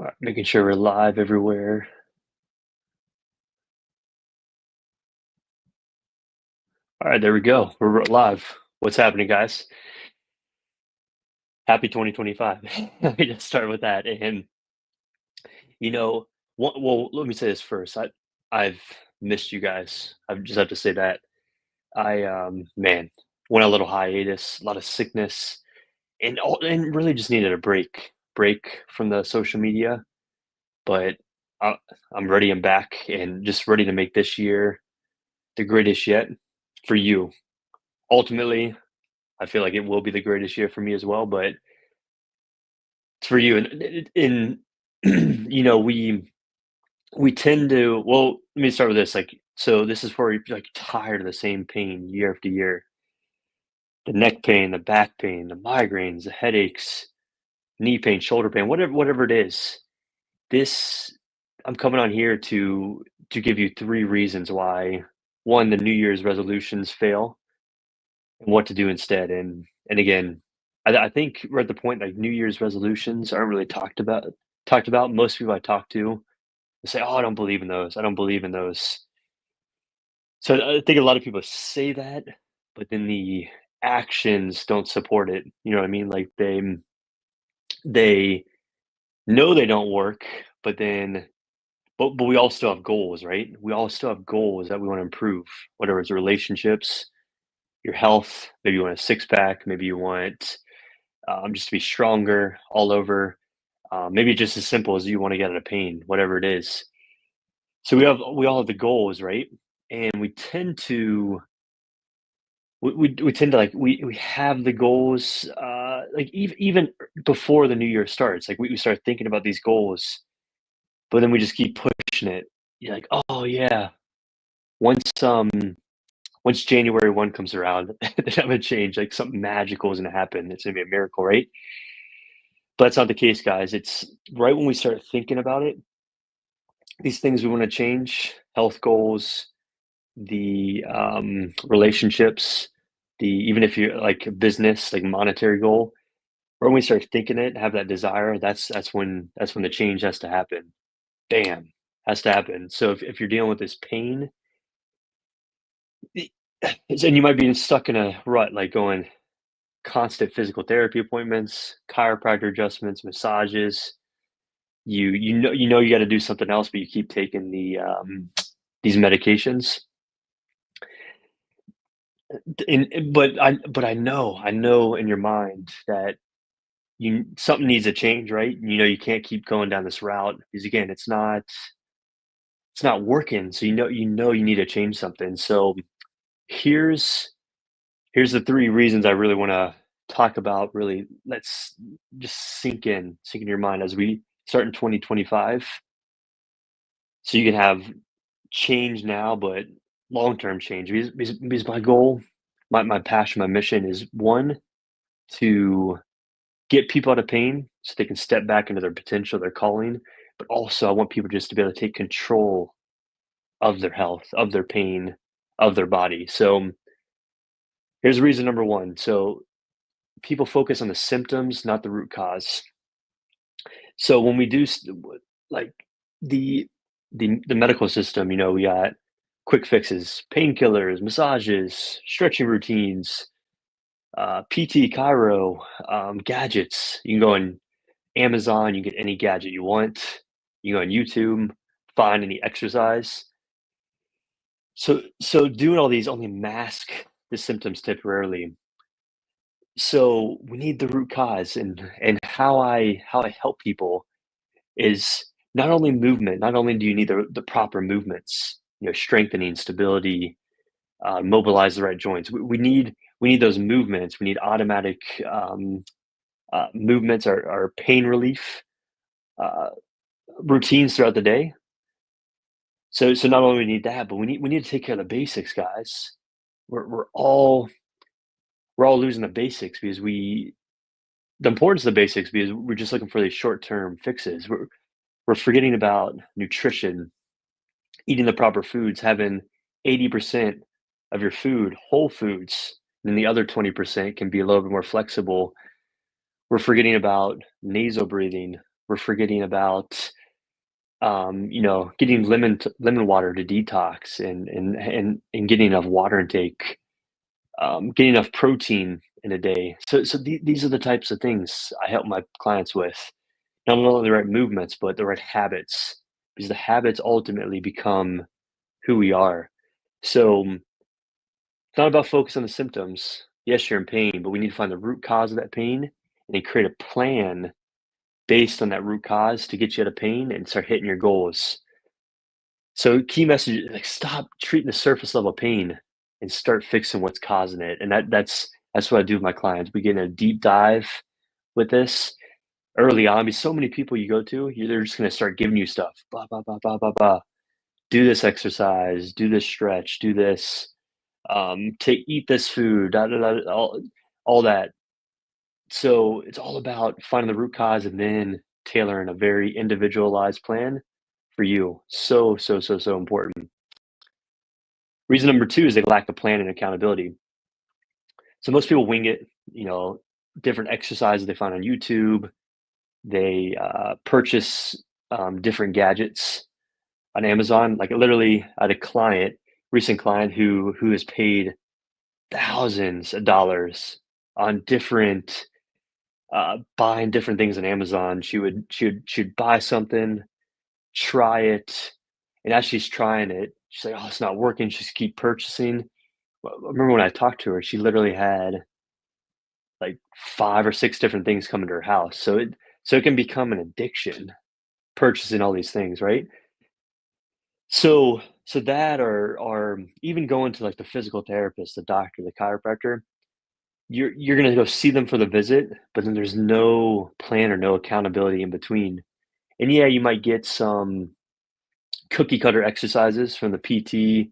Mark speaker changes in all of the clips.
Speaker 1: Alright, making sure we're live everywhere. All right, there we go. We're live. What's happening, guys? Happy 2025. Let me just start with that. And you know, well, let me say this first. I've missed you guys. I just have to say that. Man, went on a little hiatus, a lot of sickness, and really just needed a break from the social media. But I, I'm ready. I'm back, and just ready to make this year the greatest yet for you. Ultimately, I feel like it will be the greatest year for me as well, but it's for you. And we tend to. Well, let me start with this. Like, so this is where you're like tired of the same pain year after year. The neck pain, the back pain, the migraines, the headaches, knee pain, shoulder pain, whatever it is. This I'm coming on here to give you three reasons why one, the New Year's resolutions fail and what to do instead. And again, I think we're at the point like New Year's resolutions aren't really talked about. Most people I talk to say, "Oh, I don't believe in those. I don't believe in those." So I think a lot of people say that, but then the actions don't support it. You know what I mean? Like they know they don't work, but then but we all still have goals, right? We all still have goals that we want to improve, whatever it's relationships, your health. Maybe you want a six pack. Maybe you want just to be stronger all over. Maybe just as simple as you want to get out of pain, whatever it is. So we all have the goals, right? And we tend to like we have the goals like even before the new year starts. Like we start thinking about these goals, but then we just keep pushing it. You're like, oh yeah, once once January 1 comes around, then I'm gonna change. Like something magical is gonna happen. It's gonna be a miracle, right? But that's not the case, guys. It's right when we start thinking about it, these things we want to change, health goals, the relationships, the even if you like a business, like monetary goal, or when we start thinking it, have that desire, that's when the change has to happen. Bam, has to happen. So if you're dealing with this pain, and you might be stuck in a rut, like going constant physical therapy appointments, chiropractor adjustments, massages. You know you got to do something else, but you keep taking these medications. But I know in your mind that you something needs to change, right? You know you can't keep going down this route because again, it's not working. So you know you need to change something. So here's here's the three reasons I really want to talk about. Really, let's just sink in your mind as we start in 2025. So you can have change now, but long-term change. Because my goal, my passion, my mission is one to get people out of pain so they can step back into their potential, their calling. But also, I want people just to be able to take control of their health, of their pain, of their body. So here's reason number one. So people focus on the symptoms, not the root cause. So when we do like the the medical system, we got quick fixes, painkillers, massages, stretching routines, PT, Cairo, gadgets. You can go on Amazon, you get any gadget you want. You go on YouTube, find any exercise. So doing all these only mask the symptoms temporarily. So we need the root cause, and how I help people is not only movement, not only do you need the proper movements, strengthening, stability, mobilize the right joints. We need those movements. We need automatic movements or pain relief uh, routines throughout the day. So not only we need that, but we need to take care of the basics, guys. We're all losing the basics because the importance of the basics because we're just looking for these short term fixes. We're forgetting about nutrition, eating the proper foods, having 80% of your food whole foods, and the other 20% can be a little bit more flexible. We're forgetting about nasal breathing, We're forgetting about, getting lemon water to detox and getting enough water intake, getting enough protein in a day. So these are the types of things I help my clients with. Not only the right movements, but the right habits, because the habits ultimately become who we are. So it's not about focus on the symptoms. Yes, you're in pain, but we need to find the root cause of that pain and then create a plan based on that root cause to get you out of pain and start hitting your goals. So key message is like stop treating the surface level pain and start fixing what's causing it. And that's what I do with my clients. We get in a deep dive with this early on because so many people you go to, they're just gonna start giving you stuff. Blah blah blah blah blah blah. Do this exercise, do this stretch, do this, take eat this food, da, da, da, all that. So it's all about finding the root cause and then tailoring a very individualized plan for you. So, so, so, so important. Reason number two is they lack a plan and accountability. So most people wing it, you know, different exercises they find on YouTube. They purchase different gadgets on Amazon. Like literally, I had a client, recent client who has paid thousands of dollars on different buying different things on Amazon. She'd buy something, try it, and as she's trying it, she's like, "Oh, it's not working." She just keep purchasing. Well, I remember when I talked to her, she literally had like 5 or 6 different things come into her house. So it can become an addiction, purchasing all these things, right? So that or even going to like the physical therapist, the doctor, the chiropractor, you're gonna go see them for the visit, but then there's no plan or no accountability in between. And yeah, you might get some cookie cutter exercises from the PT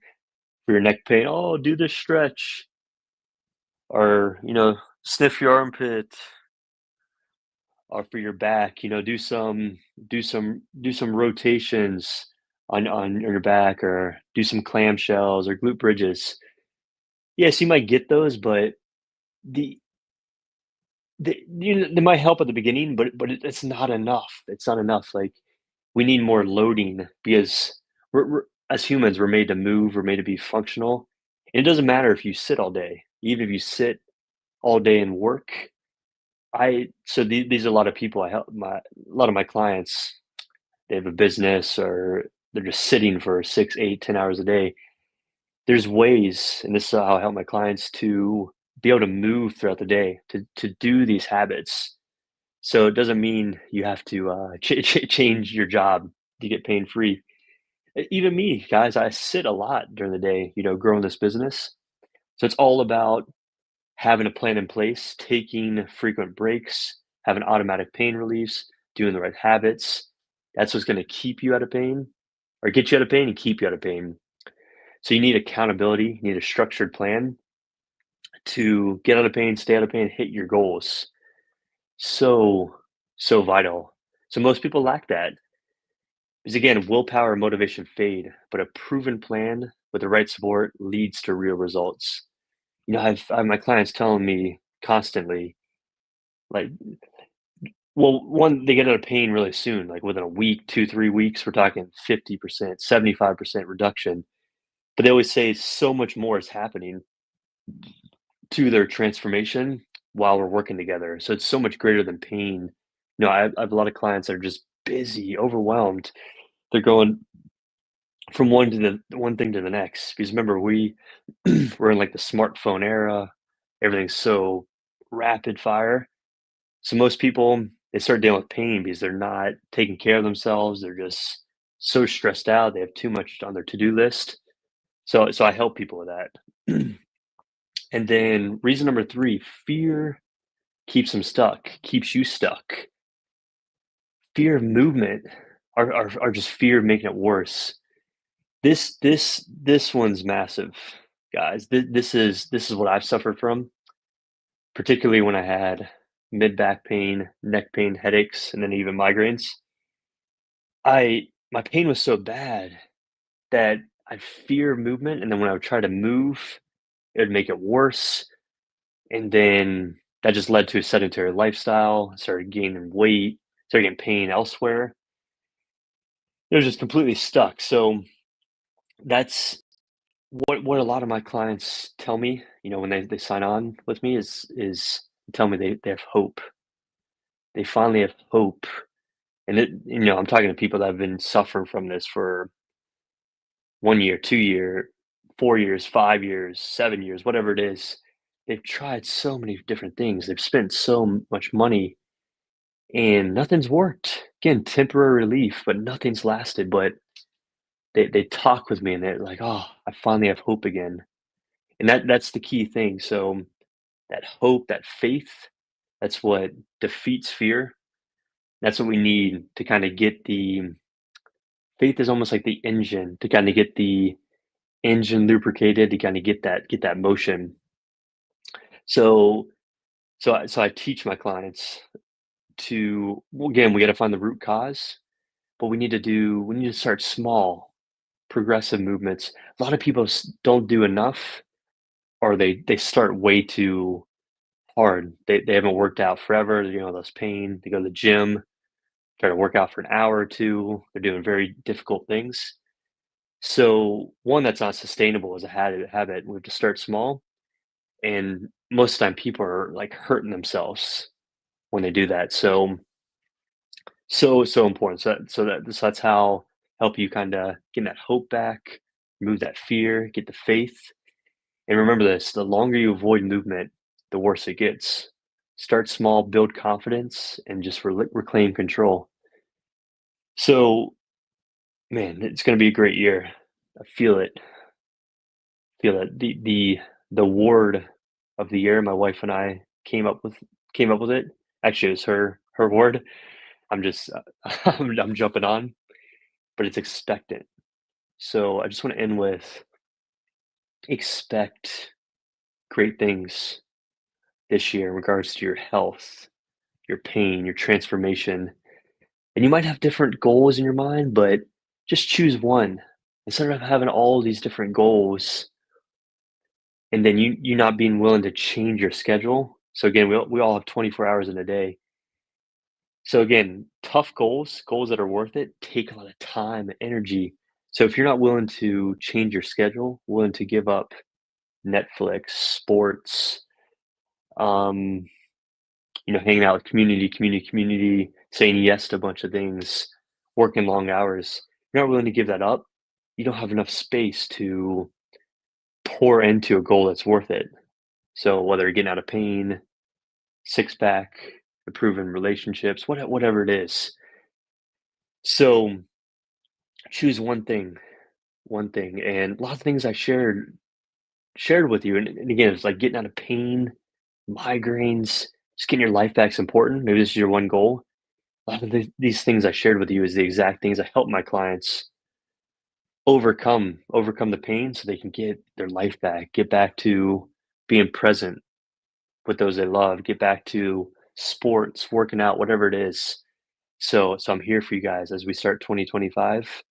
Speaker 1: for your neck pain. Oh, do this stretch, or sniff your armpit, or for your back, do some rotations on your back, or do some clamshells or glute bridges. Yes, you might get those, but the they might help at the beginning, but it's not enough. It's not enough. Like we need more loading because we're as humans, we're made to move, we're made to be functional. And it doesn't matter if you sit all day, even if you sit all day and work. These are a lot of people I help. A lot of my clients, they have a business or they're just sitting for 6, 8, 10 hours a day. There's ways, and this is how I help my clients to be able to move throughout the day to do these habits. So it doesn't mean you have to change your job to get pain free. Even me, guys, I sit a lot during the day, growing this business. So it's all about having a plan in place, taking frequent breaks, having automatic pain reliefs, doing the right habits. That's what's going to keep you out of pain or get you out of pain and keep you out of pain. So you need accountability, you need a structured plan to get out of pain, stay out of pain, hit your goals. So, so vital. So most people lack that. Because again, willpower and motivation fade, but a proven plan with the right support leads to real results. I have my clients telling me constantly, like, well, one, they get out of pain really soon, like within a week, 2, 3 weeks, we're talking 50%, 75% reduction. But they always say so much more is happening to their transformation while we're working together. So it's so much greater than pain. I have a lot of clients that are just busy, overwhelmed. They're going from one thing to the next. Because remember, we're in like the smartphone era. Everything's so rapid fire. So most people, they start dealing with pain because they're not taking care of themselves. They're just so stressed out. They have too much on their to-do list. So I help people with that. And then reason number three, fear keeps them stuck, keeps you stuck. Fear of movement are just fear of making it worse. This one's massive, guys. This is what I've suffered from, particularly when I had mid back pain, neck pain, headaches, and then even migraines. My pain was so bad that I'd fear movement, and then when I would try to move, it would make it worse. And then that just led to a sedentary lifestyle. I started gaining weight, started getting pain elsewhere. It was just completely stuck. So that's what a lot of my clients tell me, when they sign on with me is tell me they have hope. They finally have hope. And I'm talking to people that have been suffering from this for 1 year, 2 year, 4 years, 5 years, 7 years, whatever it is. They've tried so many different things. They've spent so much money and nothing's worked. Again, temporary relief, but nothing's lasted. But they talk with me and they're like, "Oh, I finally have hope again." And that's the key thing. So that hope, that faith, that's what defeats fear. That's what we need to kind of get the faith is almost like the engine to kind of get the engine lubricated to kind of get that motion. So so I teach my clients to well, again, we got to find the root cause, but we need to start small, progressive movements. A lot of people don't do enough, or they start way too hard. They haven't worked out forever. Those pain. They go to the gym, try to work out for an hour or two. They're doing very difficult things. So one that's not sustainable is a habit. We have to start small, and most of the time people are like hurting themselves when they do that. So important. So that's how help you kind of get that hope back, remove that fear, get the faith. And remember this, the longer you avoid movement, the worse it gets. Start small, build confidence, and just reclaim control. So, man, it's going to be a great year. I feel it. Feel it. The word of the year, my wife and I came up with it. Actually, it was her word. I'm just I'm jumping on, but it's expectant. So I just want to end with expect great things this year in regards to your health, your pain, your transformation. And you might have different goals in your mind, but just choose one instead of having all these different goals and then you not being willing to change your schedule. So again, we all have 24 hours in a day. So again, tough goals that are worth it, take a lot of time and energy. So if you're not willing to change your schedule, willing to give up Netflix, sports, um, hanging out with community, saying yes to a bunch of things, working long hours, you're not willing to give that up, you don't have enough space to pour into a goal that's worth it. So whether you're getting out of pain, six pack, improving relationships, whatever it is. So choose one thing. And a lot of things I shared with you. And again, it's like getting out of pain, migraines, just getting your life back is important. Maybe this is your one goal. A lot of these things I shared with you is the exact things I help my clients overcome the pain so they can get their life back, get back to being present with those they love, get back to sports, working out, whatever it is. So I'm here for you guys as we start 2025.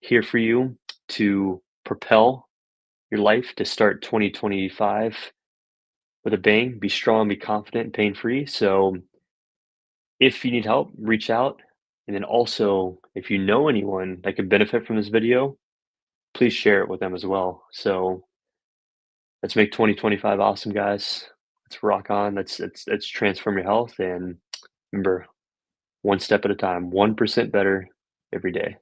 Speaker 1: Here for you to propel your life to start 2025 with a bang, be strong, be confident, pain free. So if you need help, reach out. And then also, if you know anyone that could benefit from this video, please share it with them as well. So let's make 2025 awesome, guys. Let's rock on. Let's transform your health. And remember, one step at a time, 1% better every day.